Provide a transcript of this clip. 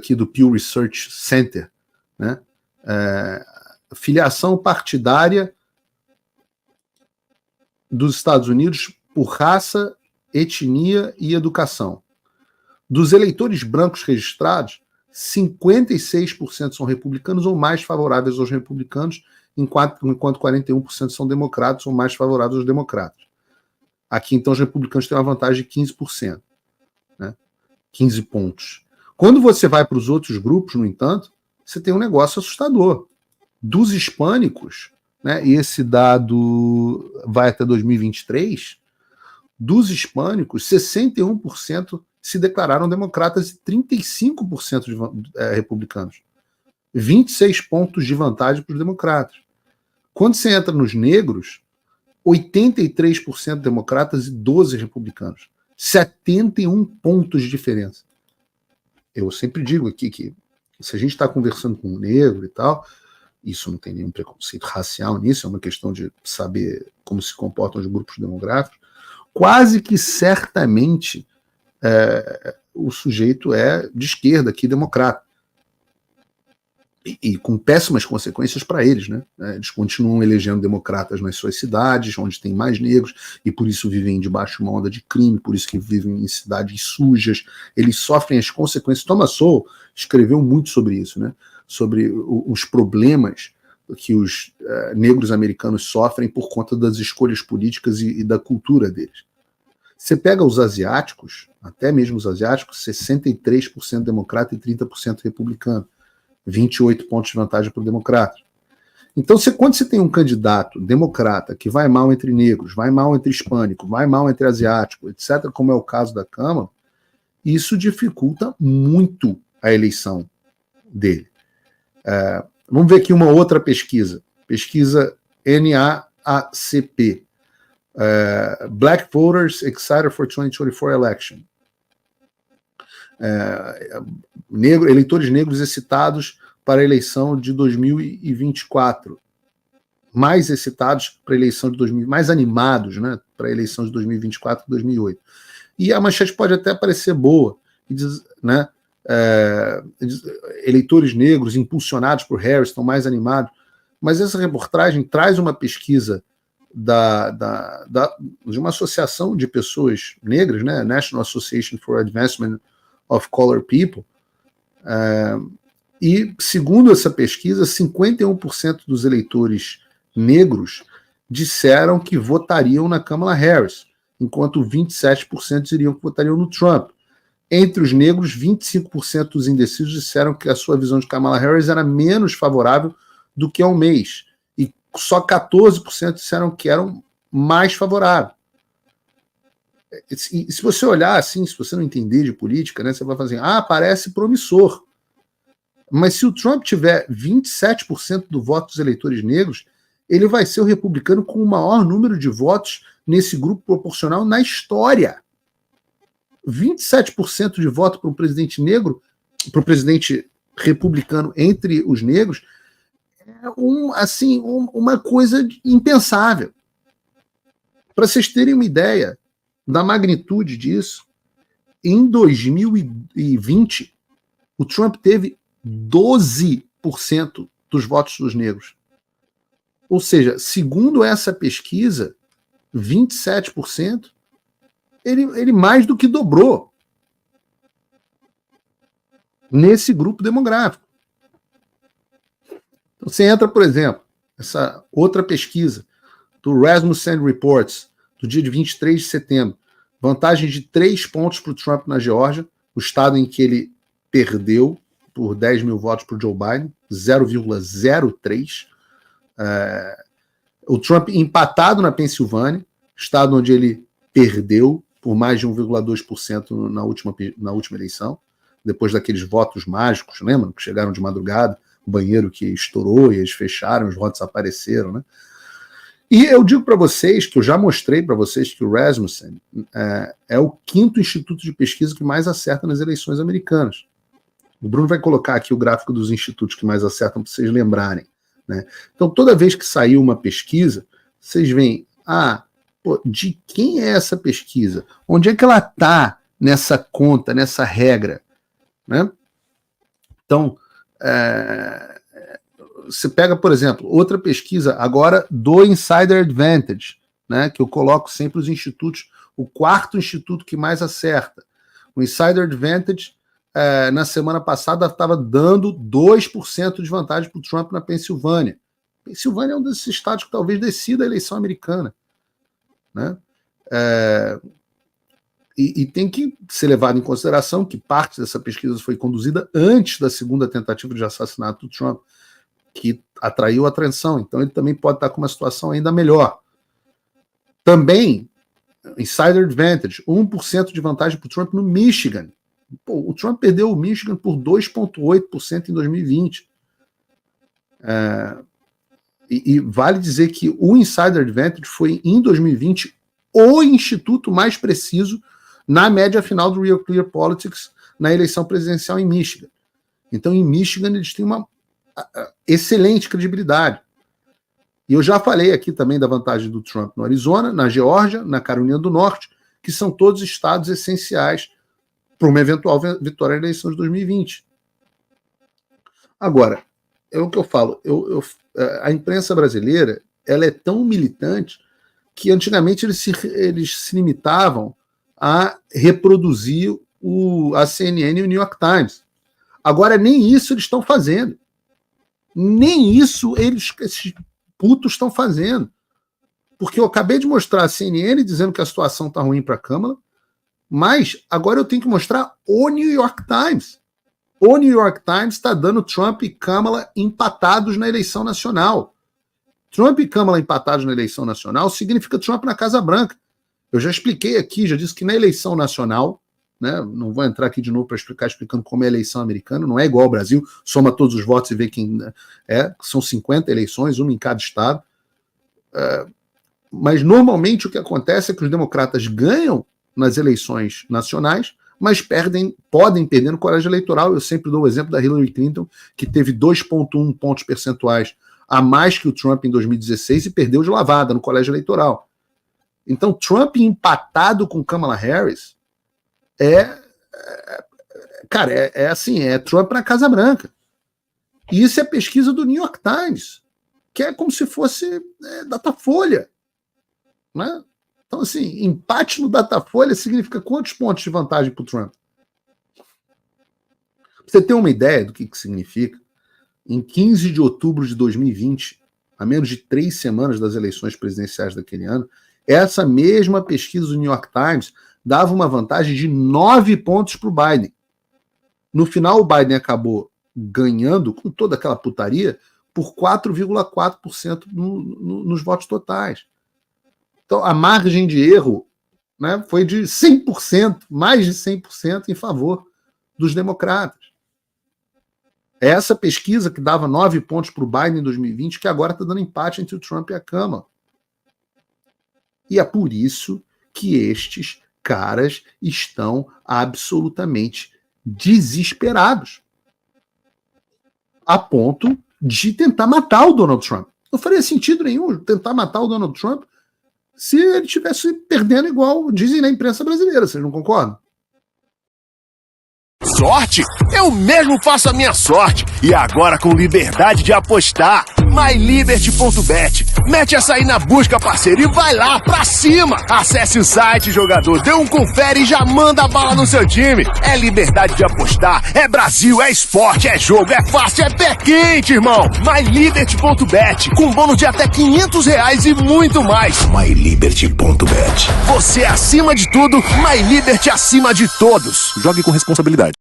aqui do Pew Research Center, né? Filiação partidária dos Estados Unidos por raça, etnia e educação. Dos eleitores brancos registrados, 56% são republicanos ou mais favoráveis aos republicanos, enquanto 41% são democratas ou mais favoráveis aos democratas. Aqui, então, os republicanos têm uma vantagem de 15%, né? 15 pontos. Quando você vai para os outros grupos, no entanto, você tem um negócio assustador. Dos hispânicos, né, e esse dado vai até 2023, dos hispânicos, 61% se declararam democratas e 35% republicanos. 26 pontos de vantagem para os democratas. Quando você entra nos negros, 83% democratas e 12 republicanos. 71 pontos de diferença. Eu sempre digo aqui que se a gente está conversando com um negro e tal, isso não tem nenhum preconceito racial nisso, é uma questão de saber como se comportam os grupos demográficos, quase que certamente o sujeito é de esquerda, aqui democrata. E com péssimas consequências para eles, né? Eles continuam elegendo democratas nas suas cidades, onde tem mais negros, e por isso vivem debaixo de uma onda de crime, por isso que vivem em cidades sujas, eles sofrem as consequências. Thomas Sowell escreveu muito sobre isso, né? Sobre os problemas que os negros americanos sofrem por conta das escolhas políticas e da cultura deles. Você pega os asiáticos, até mesmo os asiáticos, 63% democrata e 30% republicano. 28 pontos de vantagem para o democrata. Então, quando você tem um candidato democrata que vai mal entre negros, vai mal entre hispânico, vai mal entre asiático, etc., como é o caso da Câmara, isso dificulta muito a eleição dele. Vamos ver aqui uma outra pesquisa. Pesquisa NAACP. Black Voters Excited for 2024 Election. Eleitores negros excitados para a eleição de 2024, mais excitados para a eleição de 2000, mais animados, né, para a eleição de 2024 e 2008. E a manchete pode até parecer boa, né, eleitores negros impulsionados por Harris estão mais animados, mas essa reportagem traz uma pesquisa de uma associação de pessoas negras, né, National Association for Advancement of Colored People, e segundo essa pesquisa, 51% dos eleitores negros disseram que votariam na Kamala Harris, enquanto 27% diriam que votariam no Trump. Entre os negros, 25% dos indecisos disseram que a sua visão de Kamala Harris era menos favorável do que há um mês, e só 14% disseram que eram mais favoráveis. E se você olhar assim, se você não entender de política, né, você vai fazer, parece promissor. Mas se o Trump tiver 27% do voto dos eleitores negros, ele vai ser o republicano com o maior número de votos nesse grupo proporcional na história. 27% de voto para um presidente negro, para o presidente republicano entre os negros, é uma coisa impensável. Para vocês terem uma ideia da magnitude disso, em 2020, o Trump teve 12% dos votos dos negros. Ou seja, segundo essa pesquisa, 27%, ele mais do que dobrou nesse grupo demográfico. Então, você entra, por exemplo, essa outra pesquisa do Rasmussen Reports, do dia de 23 de setembro, vantagem de 3 pontos para o Trump na Geórgia, o estado em que ele perdeu por 10 mil votos para o Joe Biden, 0,03. O Trump empatado na Pensilvânia, estado onde ele perdeu por mais de 1,2% na última eleição, depois daqueles votos mágicos, lembram? Que chegaram de madrugada, o banheiro que estourou e eles fecharam, os votos apareceram, né? E eu digo para vocês, que eu já mostrei para vocês, que o Rasmussen é o 5º instituto de pesquisa que mais acerta nas eleições americanas. O Bruno vai colocar aqui o gráfico dos institutos que mais acertam para vocês lembrarem, né? Então, toda vez que saiu uma pesquisa, vocês veem, de quem é essa pesquisa? Onde é que ela está nessa conta, nessa regra? Né? Então, você pega, por exemplo, outra pesquisa agora do Insider Advantage, né, que eu coloco sempre os institutos, o quarto instituto que mais acerta. O Insider Advantage, na semana passada, estava dando 2% de vantagem para o Trump na Pensilvânia. Pensilvânia é um desses estados que talvez decida a eleição americana, né? E tem que ser levado em consideração que parte dessa pesquisa foi conduzida antes da segunda tentativa de assassinato do Trump, que atraiu a atenção. Então ele também pode estar com uma situação ainda melhor. Também, Insider Advantage, 1% de vantagem para o Trump no Michigan. Pô, o Trump perdeu o Michigan por 2,8% em 2020. E vale dizer que o Insider Advantage foi, em 2020, o instituto mais preciso na média final do Real Clear Politics na eleição presidencial em Michigan. Então, em Michigan, eles têm uma excelente credibilidade. E eu já falei aqui também da vantagem do Trump no Arizona, na Geórgia, na Carolina do Norte, que são todos estados essenciais para uma eventual vitória na eleição de 2020. Agora, é o que eu falo, a imprensa brasileira ela é tão militante que antigamente eles se limitavam a reproduzir a CNN e o New York Times. Agora nem isso eles estão fazendo. Nem isso esses putos estão fazendo. Porque eu acabei de mostrar a CNN dizendo que a situação está ruim para a Câmara, mas agora eu tenho que mostrar o New York Times. O New York Times está dando Trump e Kamala empatados na eleição nacional. Trump e Kamala empatados na eleição nacional significa Trump na Casa Branca. Eu já expliquei aqui, já disse que na eleição nacional, né, não vou entrar aqui de novo para explicando como é a eleição americana, não é igual ao Brasil, soma todos os votos e vê quem é, são 50 eleições, uma em cada estado. Mas normalmente o que acontece é que os democratas ganham nas eleições nacionais, mas podem perder no colégio eleitoral. Eu sempre dou o exemplo da Hillary Clinton, que teve 2,1 pontos percentuais a mais que o Trump em 2016 e perdeu de lavada no colégio eleitoral. Então, Trump empatado com Kamala Harris é Trump na Casa Branca. E isso é pesquisa do New York Times, que é como se fosse Datafolha, né? Então, assim, empate no Datafolha significa quantos pontos de vantagem para o Trump? Pra você ter uma ideia do que significa, em 15 de outubro de 2020, a menos de 3 semanas das eleições presidenciais daquele ano, essa mesma pesquisa do New York Times dava uma vantagem de 9 pontos para o Biden. No final, o Biden acabou ganhando, com toda aquela putaria, por 4,4% nos votos totais. Então, a margem de erro, né, foi de 100%, mais de 100% em favor dos democratas. Essa pesquisa que dava 9 pontos para o Biden em 2020, que agora está dando empate entre o Trump e a Kamala. E é por isso que estes caras estão absolutamente desesperados, a ponto de tentar matar o Donald Trump. Não faria sentido nenhum tentar matar o Donald Trump se ele estivesse perdendo igual dizem na imprensa brasileira. Vocês não concordam? Sorte? Eu mesmo faço a minha sorte. E agora com liberdade de apostar. MyLiberty.bet. Mete essa aí na busca, parceiro, e vai lá pra cima. Acesse o site, jogador, dê um confere e já manda a bala no seu time. É liberdade de apostar, é Brasil, é esporte, é jogo, é fácil, é pé quente, irmão. MyLiberty.bet. Com bônus de até R$500 e muito mais. MyLiberty.bet. Você acima de tudo, MyLiberty acima de todos. Jogue com responsabilidade.